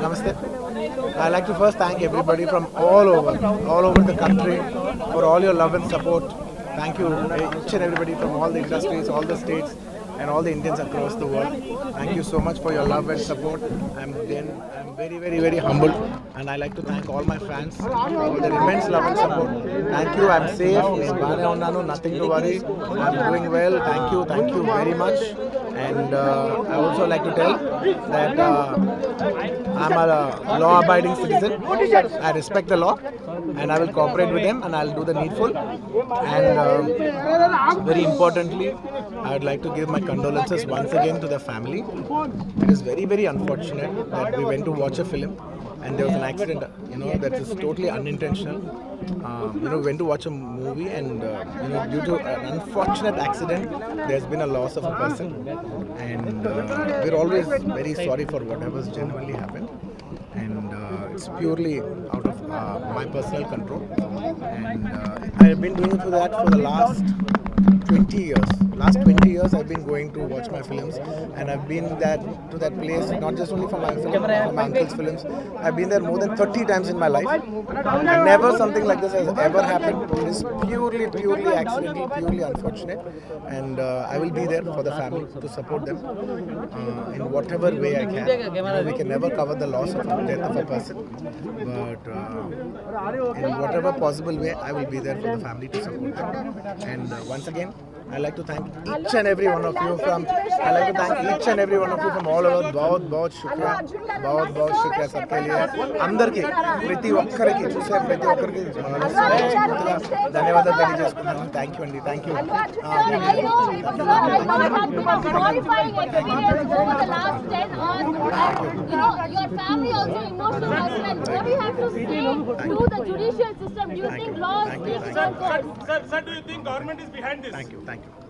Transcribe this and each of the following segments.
Namaste. I'd like to first thank everybody from all over the country for all your love and support. Thank you each and everybody from all the industries, all the states and all the Indians across the world. Thank you so much for your love and support. I'm very humbled, and I like to thank all my fans for their immense love and support. Thank you. I'm safe. Nothing to worry. I'm doing well. Thank you very much. And I also like to tell that I'm a law-abiding citizen. I respect the law, and I will cooperate with them, and I'll do the needful. And very importantly, I would like to give my condolences once again to the family. It is very unfortunate that we went to watch a film and there was an accident, that is totally unintentional. We went to watch a movie and, due to an unfortunate accident, there's been a loss of a person. And we're always very sorry for whatever's genuinely happened. And it's purely out of my personal control. And I've been doing that for the last 20 years. Last 20 years I've been going to watch my films, and I've been to that place not just only for my film, for my uncle's films. I've been there more than 30 times in my life. And never something like this has ever happened. It is purely accidental, purely unfortunate, and I will be there for the family to support them in whatever way I can. We can never cover the loss of the death of a person, but in whatever possible way I will be there for the family to support them. And once again, I'd like to thank each and every one of you from all over. बहुत शुक्रिया सबके लिए अंदर के प्रति ఒక్కరి की చూసే ప్రతి ఒక్కరికి ధన్యవాదాలు తెలియజేసుకుంటున్నాను. థాంక్యూ అండి. Thank you. Your family also emotional husband. What do you have to say to the judicial system? Do you think laws Sir, do you think government is behind this?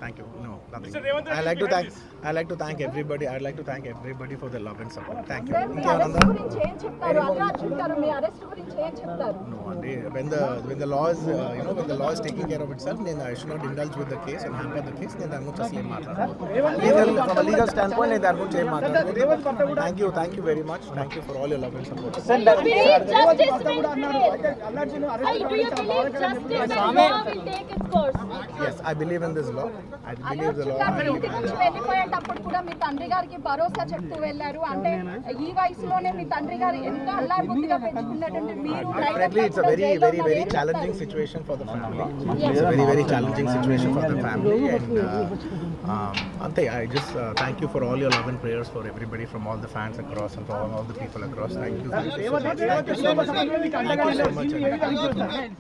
Thank you. No, nothing. Mr. Revanth, I like to thank everybody. I'd like to thank everybody for the love and support. Thank you. No, when the law is when the law is taking care of itself, then I should not indulge with the case and hamper the case. Then from a legal standpoint, thank you very much. Thank you for all your love and support. Do you believe justice will prevail? Do you believe justice and law will take its course? Yes, I believe in this law. I believe the law. వెళ్ళిపోయేటప్పుడు కూడా మీ తండ్రి గారికి భరోసా చెప్తూ వెళ్ళారు. అంటే ఈ వయసులోనే మీ తండ్రి గారు ఎంత అల్లాబుద్ధిగా పెంచుకున్నట్టు మీరు. Definitely, it's a very challenging situation for the family. It's a very challenging situation for the family, and Ante, I just thank you for all your love and prayers for everybody from all the fans across and for all the people across. Thank you so much. Thank you so much.